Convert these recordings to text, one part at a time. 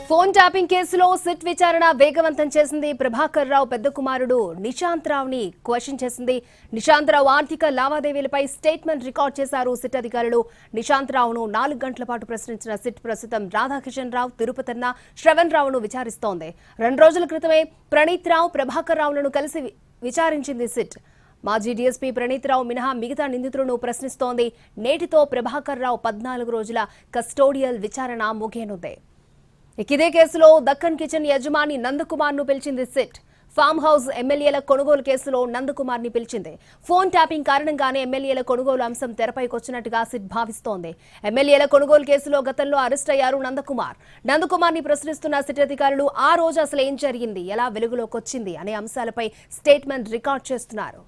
Phone tapping కేసులో SIT విచారణ వేగవంతం చేసింది. ప్రభాకర్ రావు పెద్ద కుమారుడు నిశాంత్ రావుని క్వశ్చన్ చేసింది. నిశాంత్ రావు ఆర్థిక లావాదేవీలపై స్టేట్మెంట్ రికార్డ్ చేశారు సిట్ అధికారులు. నిశాంత్ రావును 4 గంటల పాటు ప్రశ్నించిన సిట్ ప్రస్తుతం రాధాకిషన్ రావు, తిరుపతన్న, శ్రవణ్ రావును విచారిస్తోంది. 2 రోజుల క్రితమే ప్రణీత్ రావు, ప్రభాకర్ రావులను కలిసి విచారించింది సిట్. మాజీ డీఎస్పీ ప్రణీత్ రావు మినహా మిగతా నిందితులను ప్రశ్నిస్తోంది. నేటితో ప్రభాకర్ రావు 14 రోజుల కస్టోడియల్ విచారణ ముగియనుంది. ఇదే కేసులో దక్కన్ కిచెన్ యజమాని నందకుమార్ ను పిలిచింది సిట్. ఫామ్ హౌస్ ఎమ్మెల్యేల కొనుగోలు కేసులో నందకుమార్ ని పిలిచింది. ఫోన్ ట్యాపింగ్ కారణంగానే ఎమ్మెల్యేల కొనుగోలు అంశం తెరపైకొచ్చినట్టుగా సిట్ భావిస్తోంది. ఎమ్మెల్యేల కొనుగోలు కేసులో గతంలో అరెస్ట్ అయ్యారు నందకుమార్. నందకుమార్ ని ప్రశ్నిస్తున్న సిట్ అధికారులు ఆ రోజు అసలు ఏం జరిగింది, ఎలా వెలుగులోకి వచ్చింది అనే అంశాలపై స్టేట్మెంట్ రికార్డ్ చేస్తున్నారు.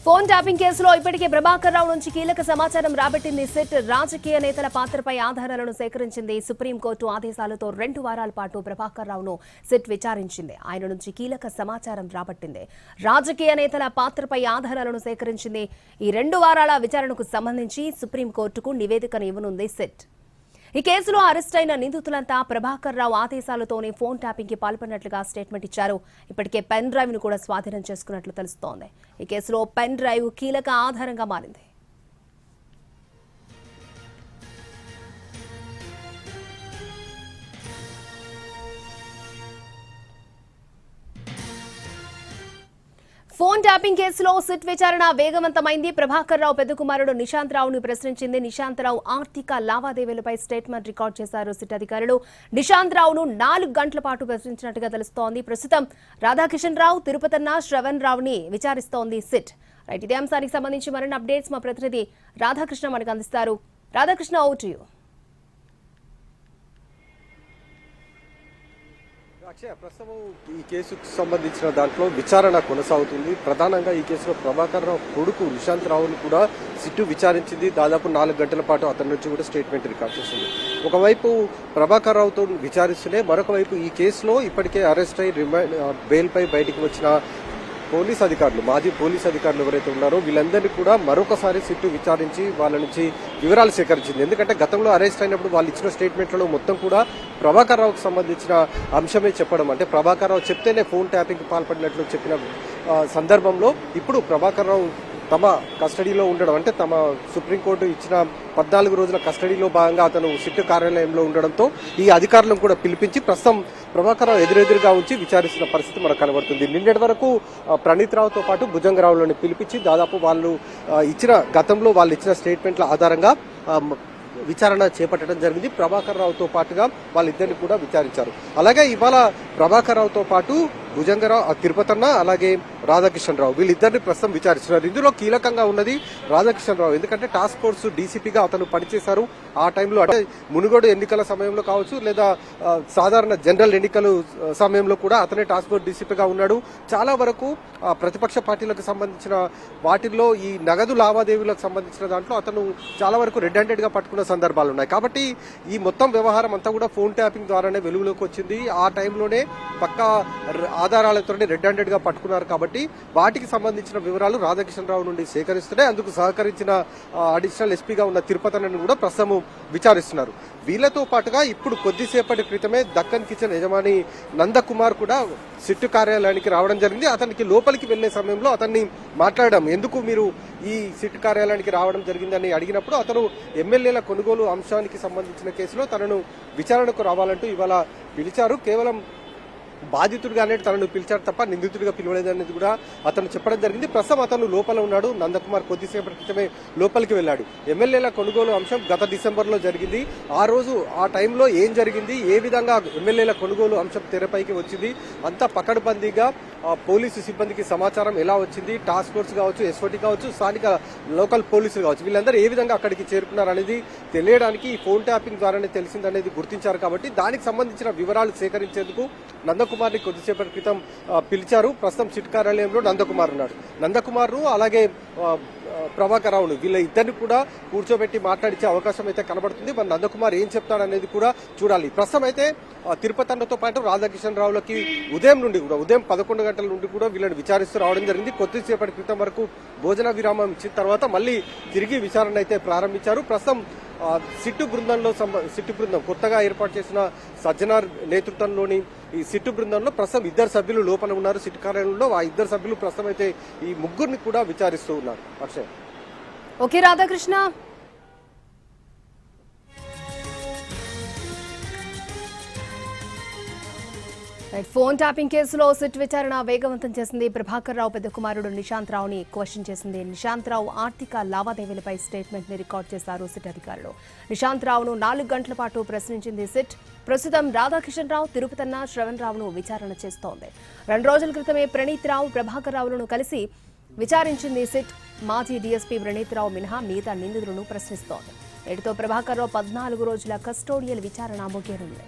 ఫోన్ ట్యాపింగ్ కేసులో ఇప్పటికే ప్రభాకర్ రావు నుంచి కీలక సమాచారం రాబట్టింది సిట్. రాజకీయ నేతల పాత్రపై ఆధారాలను సేకరించింది. సుప్రీంకోర్టు ఆదేశాలతో 2 వారాల పాటు ప్రభాకర్ రావును సిట్ విచారించింది. ఆయన నుంచి కీలక సమాచారం రాబట్టింది. రాజకీయ నేతల పాత్రపై ఆధారాలను సేకరించింది. ఈ 2 వారాల విచారణకు సంబంధించి సుప్రీంకోర్టుకు నివేదికను ఇవ్వనుంది సిట్. ఈ కేసులో అరెస్ట్ అయిన నిందితులంతా ప్రభాకర్ రావు ఆదేశాలతోనే ఫోన్ ట్యాపింగ్ కి పాల్పడినట్లుగా స్టేట్మెంట్ ఇచ్చారు. ఇప్పటికే పెన్ డ్రైవ్ ను కూడా స్వాధీనం చేసుకున్నట్లు తెలుస్తోంది. ఈ కేసులో పెన్ డ్రైవ్ కీలక ఆధారంగా మారింది. ఫోన్ ట్యాపింగ్ కేసులో సిట్ విచారణ వేగవంతమైంది. ప్రభాకర్ రావు పెద్ద కుమారుడు నిశాంత్ రావును ప్రశ్నించింది. నిశాంత్ రావు ఆర్థిక లావాదేవీలపై స్టేట్మెంట్ రికార్డ్ చేశారు సిట్ అధికారులు. నిశాంత్ రావును 4 గంటల పాటు ప్రశ్నించినట్టుగా తెలుస్తోంది. ప్రస్తుతం రాధాకిషన్ రావు, తిరుపతన్న, శ్రవణ్ రావుని విచారిస్తోంది సిట్. రైట్, ఇదే అంశానికి సంబంధించి మరిన్ని అప్డేట్స్ మా ప్రతినిధి రాధాకృష్ణ మనకు అందిస్తారు. Radhakrishna, over to you. Akshaya, ప్రస్తుతం ఈ కేసుకు సంబంధించిన దాంట్లో విచారణ కొనసాగుతుంది. ప్రధానంగా ఈ కేసులో ప్రభాకర్ రావు కొడుకు నిశాంత్ రావును కూడా సిట్టు విచారించింది. దాదాపు 4 గంటల పాటు అతని నుంచి కూడా స్టేట్మెంట్ రికార్డ్ చేసింది. ఒకవైపు ప్రభాకర్ రావుతో విచారిస్తూనే మరొక వైపు ఈ కేసులో ఇప్పటికే అరెస్ట్ అయి బెయిల్ పై బయటికి వచ్చిన పోలీస్ అధికారులు, మాజీ పోలీస్ అధికారులు ఎవరైతే ఉన్నారో వీళ్ళందరినీ కూడా మరొకసారి సిట్టు విచారించి వాళ్ళ నుంచి వివరాలు సేకరించింది. ఎందుకంటే గతంలో అరెస్ట్ అయినప్పుడు వాళ్ళు ఇచ్చిన స్టేట్మెంట్లలో మొత్తం కూడా ప్రభాకర్ రావుకు సంబంధించిన అంశమే చెప్పడం, అంటే ప్రభాకర్ రావు చెప్తేనే ఫోన్ ట్యాపింగ్కి పాల్పడినట్లు చెప్పిన సందర్భంలో ఇప్పుడు ప్రభాకర్ రావు తమ కస్టడీలో ఉండడం, అంటే తమ సుప్రీంకోర్టు ఇచ్చిన 14 రోజుల కస్టడీలో భాగంగా అతను సిట్టు కార్యాలయంలో ఉండడంతో ఈ అధికారులను కూడా పిలిపించి ప్రస్తుతం ప్రభాకర్ రావు ఎదురెదురుగా ఉంచి విచారిస్తున్న పరిస్థితి మనకు కనబడుతుంది. నిన్నటి వరకు ప్రణీత్ రావుతో పాటు భుజంగరావులను పిలిపించి దాదాపు గతంలో వాళ్ళు ఇచ్చిన స్టేట్మెంట్ల ఆధారంగా విచారణ చేపట్టడం జరిగింది. ప్రభాకర్ రావుతో పాటుగా వాళ్ళిద్దరిని కూడా విచారించారు. అలాగే ఇవాళ ప్రభాకర్ రావుతో పాటు భుజంగరావు, తిరుపతన్న, అలాగే రాధాకిషన్ రావు వీళ్ళిద్దరిని ప్రస్తుతం విచారిస్తున్నారు. ఇందులో కీలకంగా ఉన్నది రాధాకిషన్ రావు. ఎందుకంటే టాస్క్ ఫోర్స్ డీసీపీగా అతను పనిచేశారు. ఆ టైంలో అంటే మునుగోడు ఎన్నికల సమయంలో కావచ్చు, లేదా సాధారణ జనరల్ ఎన్నికల సమయంలో కూడా అతనే టాస్క్ ఫోర్స్ డీసీపీగా ఉన్నాడు. చాలా వరకు ప్రతిపక్ష పార్టీలకు సంబంధించిన వాటిల్లో ఈ నగదు లావాదేవీలకు సంబంధించిన దాంట్లో అతను చాలా వరకు రెడ్ హ్యాండెడ్ గా పట్టుకున్న సందర్భాలు ఉన్నాయి. కాబట్టి ఈ మొత్తం వ్యవహారం అంతా కూడా ఫోన్ ట్యాపింగ్ ద్వారానే వెలుగులోకి వచ్చింది. ఆ టైంలోనే పక్కా ఆధారాలతోనే రెడ్ హ్యాండెడ్ గా పట్టుకున్నారు. కాబట్టి వాటికి సంబంధించిన వివరాలు రాధాకిషన్ రావు నుండి సేకరిస్తున్నాయి. అందుకు సహకరించిన అడిషనల్ ఎస్పీగా ఉన్న తిరుపతన్నను కూడా ప్రస్తుతం విచారిస్తున్నారు. వీళ్లతో పాటుగా ఇప్పుడు కొద్దిసేపటి క్రితమే దక్కన్ కిచెన్ యజమాని నందకుమార్ కూడా సిట్టు కార్యాలయానికి రావడం జరిగింది. అతనికి లోపలికి వెళ్లే సమయంలో అతన్ని మాట్లాడడం, ఎందుకు మీరు ఈ సిట్టు కార్యాలయానికి రావడం జరిగిందని అడిగినప్పుడు అతను ఎమ్మెల్యేల కొనుగోలు అంశానికి సంబంధించిన కేసులో తనను విచారణకు రావాలంటూ ఇవాళ పిలిచారు. కేవలం బాధితుడిగానే తనను పిలిచారు తప్ప నిందితుడిగా పిలవలేదనేది కూడా అతను చెప్పడం జరిగింది. ప్రస్తుతం అతను లోపల ఉన్నాడు. నందకుమార్ కొద్దిసేపటి క్రితమే లోపలికి వెళ్లాడు. ఎమ్మెల్యేల కొనుగోలు అంశం గత డిసెంబర్లో జరిగింది. ఆ టైంలో ఏం జరిగింది, ఏ విధంగా ఎమ్మెల్యేల కొనుగోలు అంశం తెరపైకి వచ్చింది, అంతా పకడ్బందీగా పోలీసు సిబ్బందికి సమాచారం ఎలా వచ్చింది, టాస్క్ ఫోర్స్ కావచ్చు, ఎస్ఓటీ కావచ్చు, స్థానిక లోకల్ పోలీసులు కావచ్చు, వీళ్ళందరూ ఏ విధంగా అక్కడికి చేరుకున్నారు అనేది తెలియడానికి ఈ ఫోన్ ట్యాపింగ్ ద్వారానే తెలిసిందనేది గుర్తించారు. కాబట్టి దానికి సంబంధించిన వివరాలు సేకరించేందుకు నందకుమార్ ని కొద్దిసేపటి క్రితం పిలిచారు. ప్రస్తుతం సిట్ కార్యాలయంలో నందకుమార్ ఉన్నాడు. నందకుమార్ అలాగే ప్రభాకర్ రావును వీళ్ళ ఇద్దరిని కూడా కూర్చోబెట్టి మాట్లాడించే అవకాశం అయితే కనబడుతుంది. మరి నందకుమార్ ఏం చెప్తాడనేది కూడా చూడాలి. ప్రస్తుతం అయితే తిరుపతి అన్నతో పాటు రాధాకిషన్ రావులకి ఉదయం 11 గంటల నుండి కూడా వీళ్ళని విచారిస్తూ రావడం జరిగింది. కొద్దిసేపటి క్రితం వరకు భోజన విరామం ఇచ్చిన తర్వాత మళ్ళీ తిరిగి విచారణ అయితే ప్రారంభించారు. ప్రస్తుతం సిట్టు బృందం కొత్తగా ఏర్పాటు చేసిన సజ్జనార్ నేతృత్వంలోని ఈ సిట్టు బృందంలో ప్రస్తుతం 2 సభ్యులు లోపల ఉన్నారు. సిట్టు కార్యాలయంలో ఆ 2 సభ్యులు ప్రస్తుతం అయితే ఈ ముగ్గురిని కూడా విచారిస్తూ ఉన్నారు. Akshay. Okay Radhakrishna. Phone tapping కేసులో సిట్ విచారణ వేగవంతం చేసింది. ప్రభాకర్ రావు పెద్ద కుమారుడు నిశాంత్ రావుని క్వశ్చన్ చేసింది. నిశాంత్ రావు ఆర్థిక లావాదేవీలపై స్టేట్మెంట్ ని రికార్డ్ చేశారు సిట్ అధికారులు. నిశాంత్ రావును 4 గంటల పాటు ప్రశ్నించింది సిట్. ప్రస్తుతం రాధాకిషన్ రావు, తిరుపతన్న, శ్రవణ్ రావును విచారణ చేస్తోంది. 2 రోజుల క్రితమే ప్రణీత్ రావు, ప్రభాకర్ రావులను కలిసి విచారించింది సిట్. మాజీ డీఎస్పీ ప్రణీత్ రావు మినహా మిగతా నిందితులను ప్రశ్నిస్తోంది. నేటితో ప్రభాకర్ రావు 14 రోజుల కస్టోడియల్ విచారణ ముగియనుంది.